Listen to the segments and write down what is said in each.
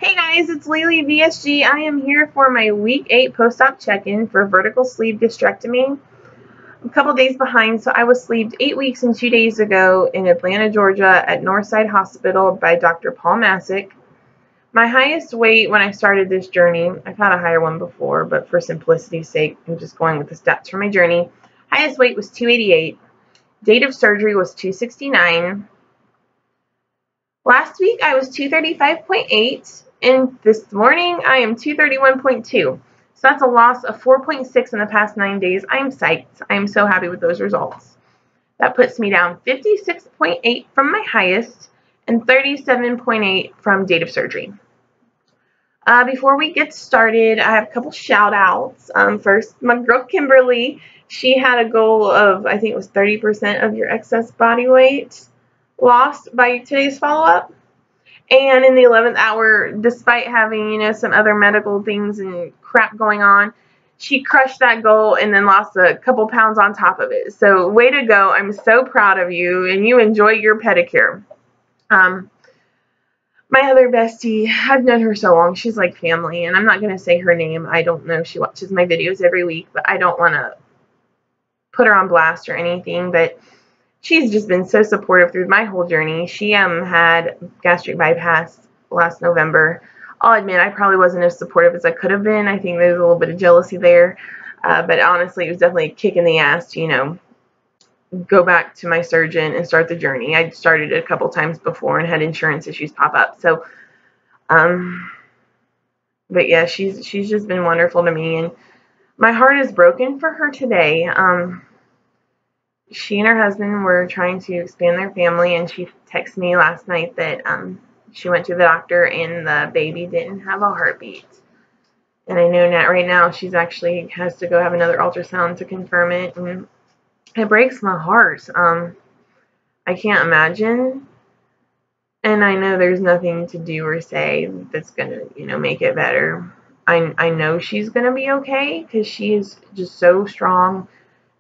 Hey guys, it's LeaLeaVSG. I am here for my week 8 post-op check-in for vertical sleeve gastrectomy. I'm a couple days behind, so I was sleeved 8 weeks and 2 days ago in Atlanta, Georgia at Northside Hospital by Dr. Paul Masick. My highest weight when I started this journey, I've had a higher one before, but for simplicity's sake, I'm just going with the stats from my journey. Highest weight was 288. Date of surgery was 269. Last week I was 235.8, and this morning I am 231.2. So that's a loss of 4.6 in the past 9 days. I am psyched. I am so happy with those results. That puts me down 56.8 from my highest and 37.8 from date of surgery. Before we get started, I have a couple shout outs. First, my girl Kimberly, she had a goal of, I think it was 30% of your excess body weight lost by today's follow-up. And in the 11th hour, despite having, some other medical things and crap going on, she crushed that goal and then lost a couple pounds on top of it. So way to go. I'm so proud of you, and you enjoy your pedicure. My other bestie, I've known her so long. She's like family, and I'm not going to say her name. I don't know if she watches my videos every week, but I don't want to put her on blast or anything, but she's just been so supportive through my whole journey. She had gastric bypass last November. I'll admit I probably wasn't as supportive as I could have been. I think there's a little bit of jealousy there. But honestly, it was definitely a kick in the ass to, go back to my surgeon and start the journey. I'd started it a couple times before and had insurance issues pop up. So, but yeah, she's just been wonderful to me. And my heart is broken for her today. She and her husband were trying to expand their family, and she texted me last night that she went to the doctor and the baby didn't have a heartbeat. And I know that right now she's actually has to go have another ultrasound to confirm it, and it breaks my heart. I can't imagine, and I know there's nothing to do or say that's gonna, make it better. I know she's gonna be okay because she is just so strong.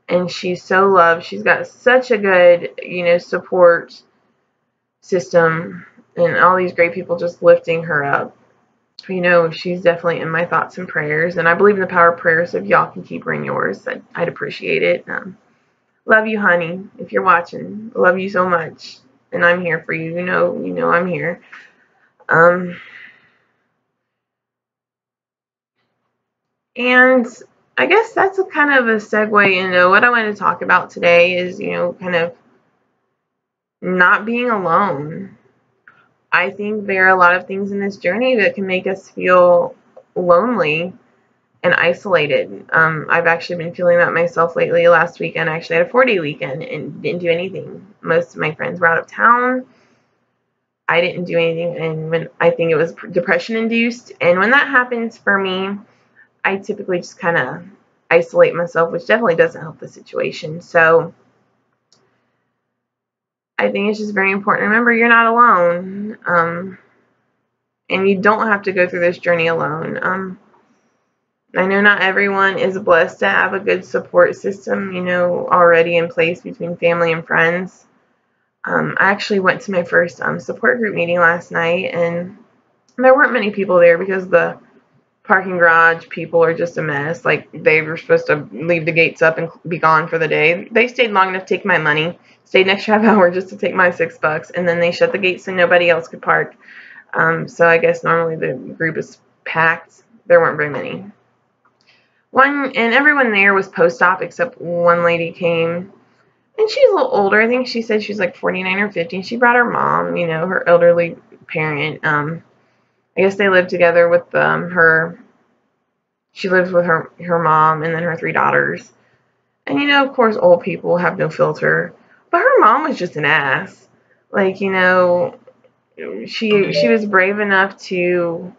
And she's so loved. She's got such a good, support system, and all these great people just lifting her up. She's definitely in my thoughts and prayers, and I believe in the power of prayers. If y'all can keep her in yours, I'd appreciate it. Love you, honey. If you're watching, I love you so much, and I'm here for you. You know I'm here. And I guess that's a kind of a segue into what I want to talk about today is, kind of not being alone. I think there are a lot of things in this journey that can make us feel lonely and isolated. I've actually been feeling that myself lately. Last weekend, I actually had a 4-day weekend and didn't do anything. Most of my friends were out of town. I didn't do anything, and I think it was depression induced. And when that happens for me, I typically just kind of isolate myself, which definitely doesn't help the situation. So I think it's just very important to remember you're not alone, and you don't have to go through this journey alone. I know not everyone is blessed to have a good support system, already in place between family and friends. I actually went to my first support group meeting last night, and there weren't many people there because the parking garage people are just a mess. Like, they were supposed to leave the gates up and be gone for the day. They stayed long enough to take my money, stayed an extra half hour just to take my $6, and then they shut the gates so nobody else could park. So I guess normally the group is packed. There weren't very many. And everyone there was post-op except one lady came, and she's a little older. I think she said she's like 49 or 50. And she brought her mom, her elderly parent. I guess they live together with she lives with her mom and then her 3 daughters. And, of course, old people have no filter. But her mom was just an ass. Like, she was brave enough to,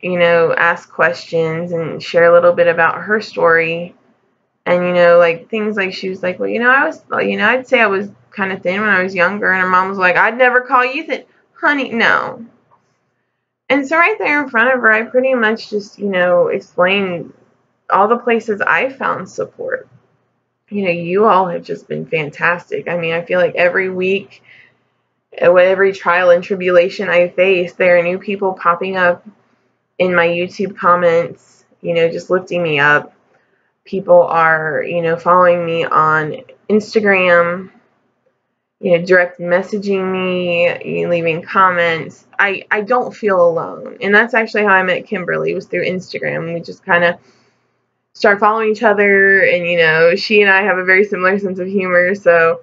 ask questions and share a little bit about her story. And, like, things like, she was like, well, I'd say I was kind of thin when I was younger. And her mom was like, I'd never call you thin. Honey, no. And so right there in front of her, I pretty much just, explained all the places I found support. You all have just been fantastic. I mean, I feel like every week With every trial and tribulation I face, there are new people popping up in my YouTube comments, just lifting me up. People are, following me on Instagram, direct messaging me, leaving comments. I don't feel alone. And that's actually how I met Kimberly, was through Instagram. We just kind of started following each other, and, she and I have a very similar sense of humor, so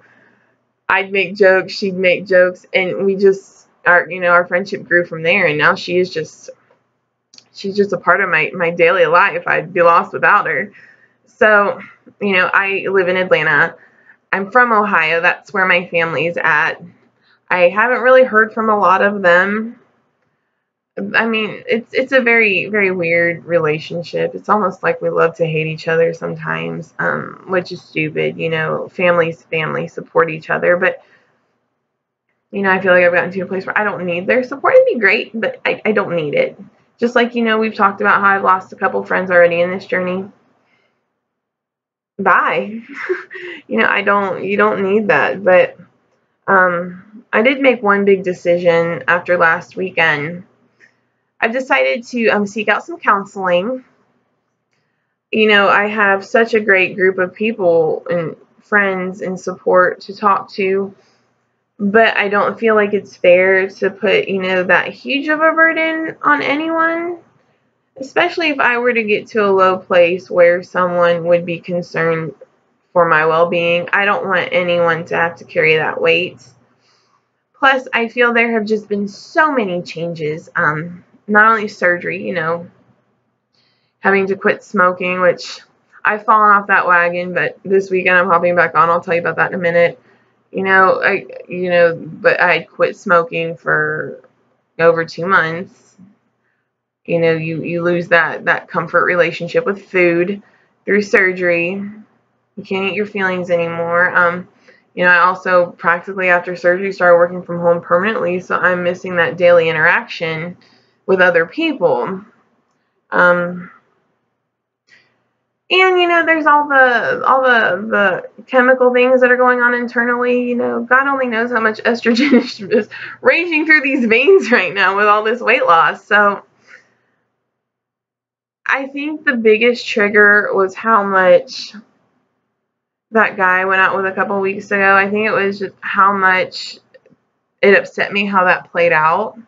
I'd make jokes, she'd make jokes, and we just, our friendship grew from there, and now she's just a part of my daily life. I'd be lost without her. So, I live in Atlanta. I'm from Ohio. That's where my family's at. I haven't really heard from a lot of them. I mean, it's a very, very weird relationship. It's almost like we love to hate each other sometimes, which is stupid. Families support each other, but I feel like I've gotten to a place where I don't need their support. It'd be great, but I don't need it. Just like, we've talked about how I've lost a couple friends already in this journey. Bye. You don't need that. But I did make one big decision after last weekend. I've decided to seek out some counseling. I have such a great group of people and friends and support to talk to, but I don't feel like it's fair to put, that huge of a burden on anyone, especially if I were to get to a low place where someone would be concerned for my well-being. I don't want anyone to have to carry that weight. Plus, I feel there have just been so many changes. Not only surgery, having to quit smoking, which I've fallen off that wagon, but this weekend I'm hopping back on. I'll tell you about that in a minute. But I had quit smoking for over 2 months. You lose that comfort relationship with food through surgery. You can't eat your feelings anymore. I also practically after surgery started working from home permanently, so I'm missing that daily interaction with other people. And there's all the chemical things that are going on internally. God only knows how much estrogen is just raging through these veins right now with all this weight loss. So I think the biggest trigger was how much that guy went out with a couple weeks ago. I think it was just how much it upset me how that played out.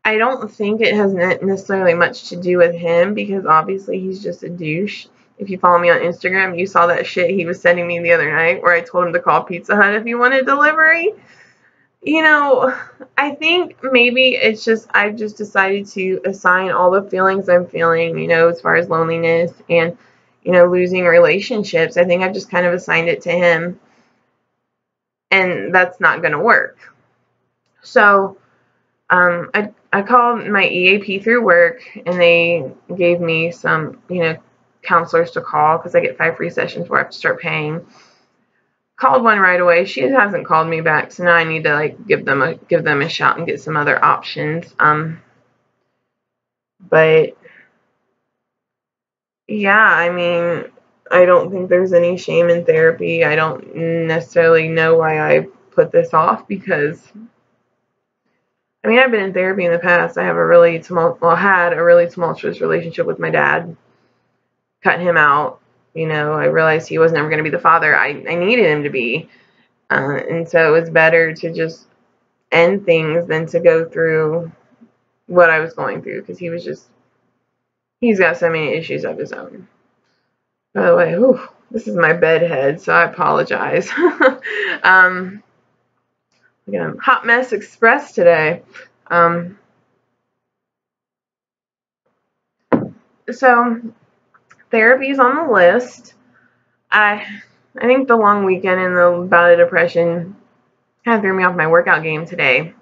I don't think it has necessarily much to do with him, because obviously he's just a douche. If you follow me on Instagram, you saw that shit he was sending me the other night where I told him to call Pizza Hut if he wanted delivery. I think maybe it's just I've just decided to assign all the feelings I'm feeling, as far as loneliness and, losing relationships. I think I've just kind of assigned it to him, and that's not going to work. So I called my EAP through work, and they gave me some, counselors to call because I get 5 free sessions where I have to start paying. Called one right away. She hasn't called me back, so now I need to give them a shout and get some other options. But yeah, I mean, I don't think there's any shame in therapy. I don't necessarily know why I put this off, because I've been in therapy in the past. I have had a really tumultuous relationship with my dad. Cut him out. I realized he was never going to be the father I needed him to be. And so it was better to just end things than to go through what I was going through, because he's got so many issues of his own. By the way, this is my bed head, so I apologize. Again, hot mess express today. So therapy is on the list. I think the long weekend and the bout of depression kind of threw me off my workout game today,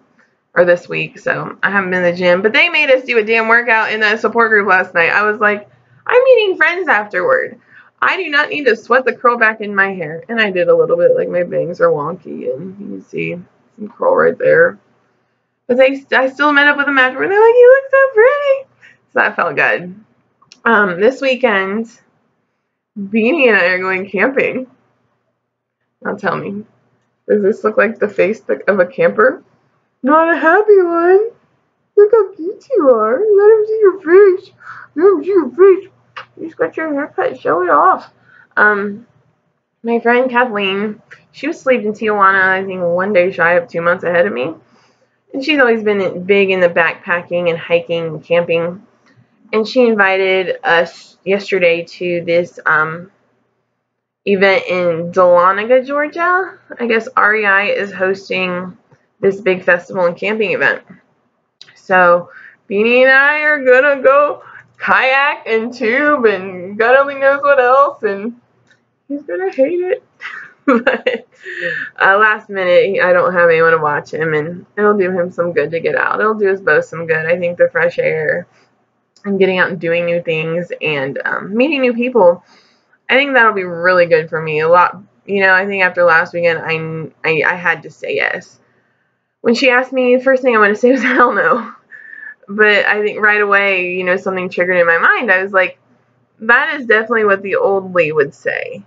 or this week, so I haven't been to the gym. But they made us do a damn workout in the support group last night. I was like, I'm meeting friends afterward. I do not need to sweat the curl back in my hair. And I did a little bit, like my bangs are wonky, and you can see some curl right there. But I still met up with them afterward. They're like, you look so pretty. So that felt good. This weekend, Beanie and I are going camping. Now tell me, Does this look like the face of a camper? Not a happy one. Look how cute you are. Let him see your face. Let him see your face. You just got your haircut. Show it off. My friend Kathleen, she was asleep in Tijuana, I think 1 day shy of 2 months ahead of me. And she's always been big in the backpacking and hiking and camping. And she invited us yesterday to this event in Dahlonega, Georgia. I guess REI is hosting this big festival and camping event. So Beanie and I are gonna go kayak and tube and God only knows what else, and he's gonna hate it. But last minute, I don't have anyone to watch him, and it'll do him some good to get out. It'll do us both some good. I think the fresh air and getting out and doing new things and meeting new people, I think that'll be really good for me. A lot, I think after last weekend, I had to say yes. When she asked me, the first thing I wanted to say was hell no. But I think right away, something triggered in my mind. I was like, that is definitely what the old Lee would say.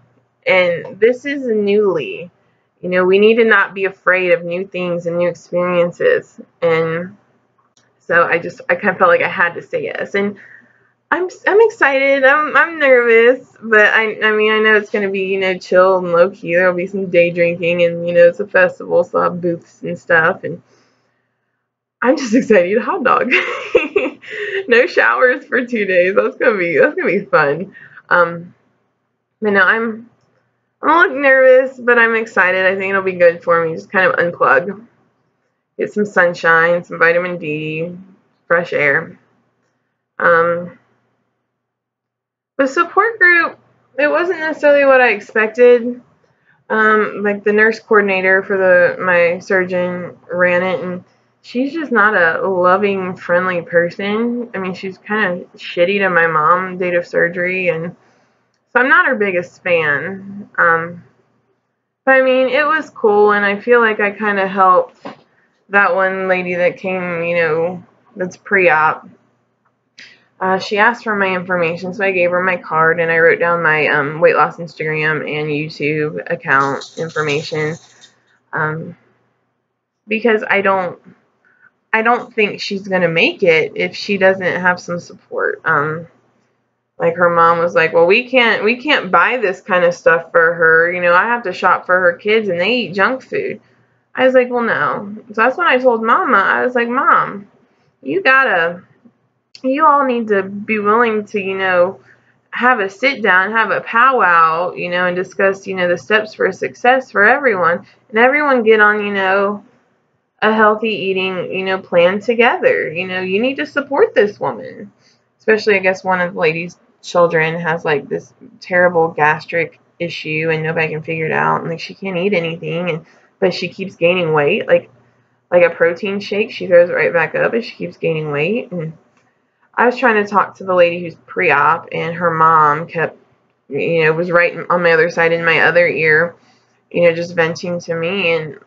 And this is a new Lee. We need to not be afraid of new things and new experiences. And so I kind of felt like I had to say yes. And I'm excited. I'm nervous, but I mean, I know it's going to be, chill and low key. There'll be some day drinking, and it's a festival, so I'll have booths and stuff, and I'm just excited to eat a hot dog. No showers for 2 days. That's gonna be fun. But no, I'm a little nervous, but I'm excited. I think it'll be good for me. Just kind of unplug, get some sunshine, some vitamin D, fresh air. The support group, it wasn't necessarily what I expected. Like the nurse coordinator for my surgeon ran it, and she's just not a loving, friendly person. I mean, she's kind of shitty to my mom, date of surgery, and so I'm not her biggest fan. But I mean, it was cool, and I feel like I kind of helped that one lady that came, that's pre-op. She asked for my information, so I gave her my card, and I wrote down my weight loss Instagram and YouTube account information, because I don't think she's gonna make it if she doesn't have some support. Like her mom was like, well, we can't buy this kind of stuff for her. I have to shop for her kids, and they eat junk food. I was like, well, no. So that's when I told Mama. I was like, Mom, you all need to be willing to, have a sit down, have a powwow, and discuss, the steps for success for everyone, and everyone get on, a healthy eating, plan together. You need to support this woman, especially, I guess, one of the lady's children has like this terrible gastric issue, and nobody can figure it out, and like she can't eat anything, but she keeps gaining weight, like a protein shake, she throws it right back up, and she keeps gaining weight. And I was trying to talk to the lady who's pre-op, and her mom kept, was right on my other side in my other ear, just venting to me, and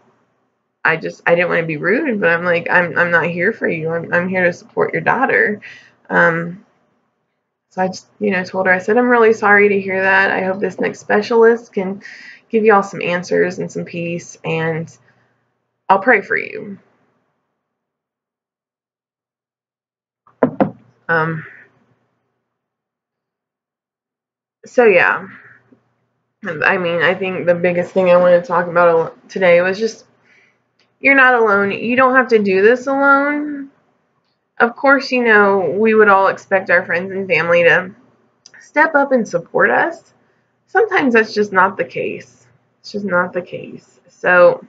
I didn't want to be rude, but I'm like, I'm not here for you. I'm here to support your daughter. So I just, told her, I said, I'm really sorry to hear that. I hope this next specialist can give you all some answers and some peace, and I'll pray for you. So yeah, I mean, I think the biggest thing I want to talk about today was just, you're not alone. You don't have to do this alone. Of course, we would all expect our friends and family to step up and support us. Sometimes that's just not the case. It's just not the case. So,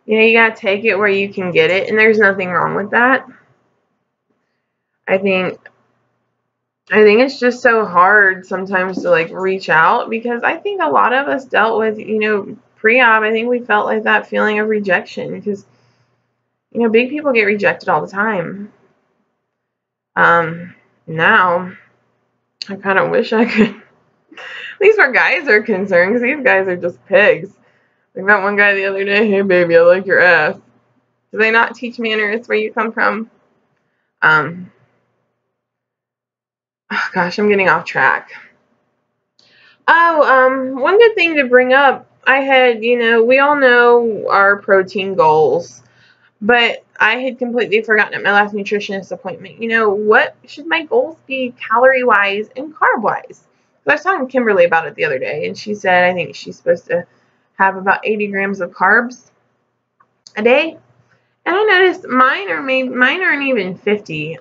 you got to take it where you can get it, and there's nothing wrong with that. I think it's just so hard sometimes to like reach out, because I think a lot of us dealt with, pre-op, I think we felt like that feeling of rejection, because, big people get rejected all the time. Now, I kind of wish I could, at least where guys are concerned, because these guys are just pigs. Like that one guy the other day, hey baby, I like your ass. Do they not teach manners where you come from? Oh gosh, I'm getting off track. Oh, one good thing to bring up, I had, we all know our protein goals, but I had completely forgotten at my last nutritionist appointment, what should my goals be calorie-wise and carb-wise? I was talking to Kimberly about it the other day, and she said I think she's supposed to have about 80 grams of carbs a day. And I noticed mine aren't even 50,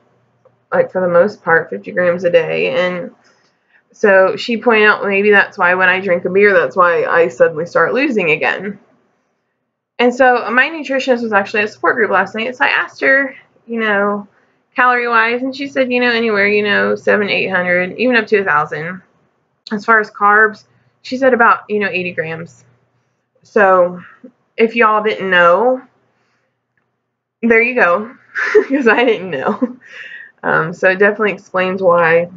like for the most part, 50 grams a day. And so she pointed out maybe that's why when I drink a beer, that's why I suddenly start losing again. And so my nutritionist was actually at a support group last night. So I asked her, calorie-wise, and she said, anywhere, 700, 800, even up to 1,000. As far as carbs, she said about, 80 grams. So if y'all didn't know, there you go, because I didn't know. So it definitely explains why,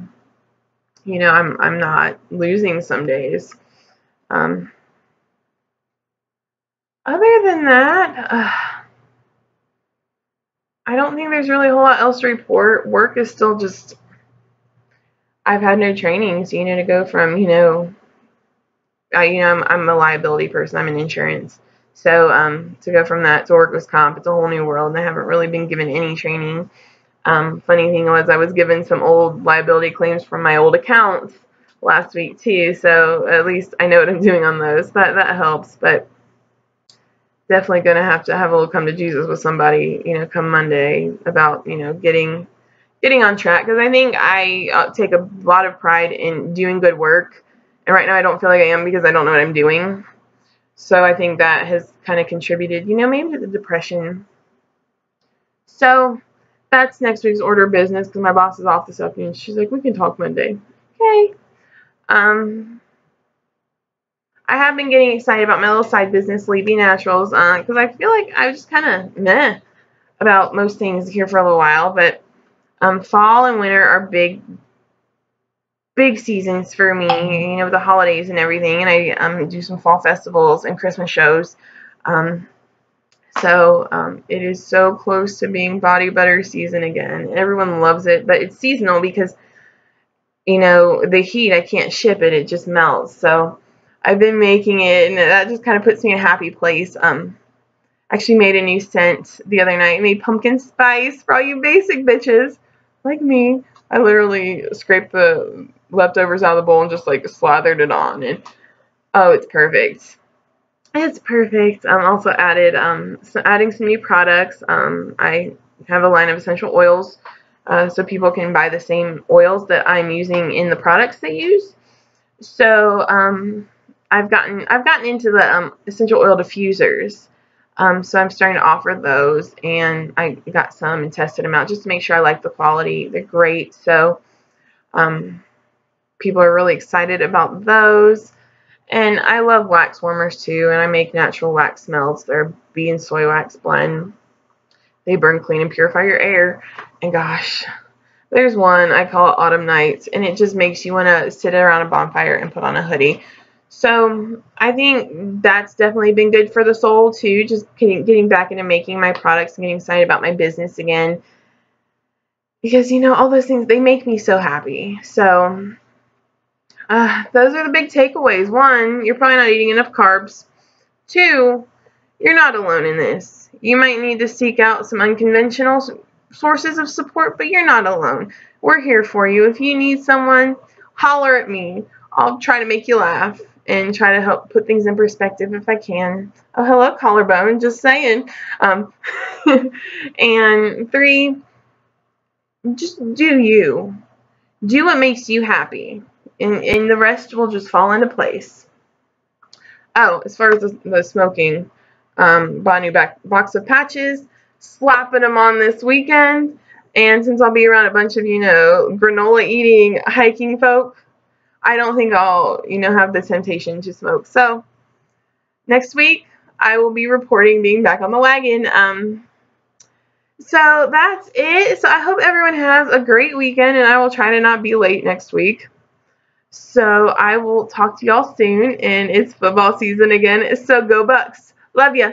I'm not losing some days. Other than that, I don't think there's really a whole lot else to report. Work is still just, I've had no training, so, to go from, I'm a liability person. I'm in insurance. So, to go from that to workers' comp, it's a whole new world, and I haven't really been given any training. Funny thing was, I was given some old liability claims from my old accounts last week, too, so at least I know what I'm doing on those. That helps, but definitely going to have a little come to Jesus with somebody, come Monday about, getting on track, because I think I take a lot of pride in doing good work, and right now I don't feel like I am because I don't know what I'm doing. So I think that has kind of contributed, maybe to the depression. So that's next week's order of business, because my boss is off this afternoon. She's like, we can talk Monday. Okay. I have been getting excited about my little side business, LeaLeaVSG Naturals, because I feel like I was just kind of meh about most things here for a little while. But fall and winter are big seasons for me, with the holidays and everything. And I do some fall festivals and Christmas shows. So it is so close to being body butter season again. Everyone loves it, but it's seasonal because, the heat, I can't ship it. It just melts. So I've been making it, and that just kind of puts me in a happy place. Actually made a new scent the other night. Made pumpkin spice for all you basic bitches like me. I literally scraped the leftovers out of the bowl and just like slathered it on, and oh, it's perfect. It's perfect. Also added adding some new products. I have a line of essential oils, so people can buy the same oils that I'm using in the products they use. So I've gotten into the essential oil diffusers. So I'm starting to offer those, and I got some and tested them out just to make sure I like the quality. They're great. So people are really excited about those. And I love wax warmers too, and I make natural wax melts. They're bee and soy wax blend. They burn clean and purify your air. And gosh, there's one, I call it Autumn Nights, and it just makes you want to sit around a bonfire and put on a hoodie. So I think that's definitely been good for the soul too, just getting back into making my products and getting excited about my business again. Because, all those things, they make me so happy. So those are the big takeaways. 1, you're probably not eating enough carbs. 2, you're not alone in this. You might need to seek out some unconventional sources of support, but you're not alone. We're here for you. If you need someone, holler at me. I'll try to make you laugh and try to help put things in perspective if I can. Oh, hello, collarbone. Just saying. And 3, just do you. Do what makes you happy. And the rest will just fall into place. Oh, as far as the smoking, bought a new box of patches, slapping them on this weekend. And since I'll be around a bunch of, granola eating, hiking folk, I don't think I'll, have the temptation to smoke. So next week, I will be reporting being back on the wagon. So that's it. So I hope everyone has a great weekend, and I will try to not be late next week. So I will talk to y'all soon, and it's football season again. So go Bucks. Love ya.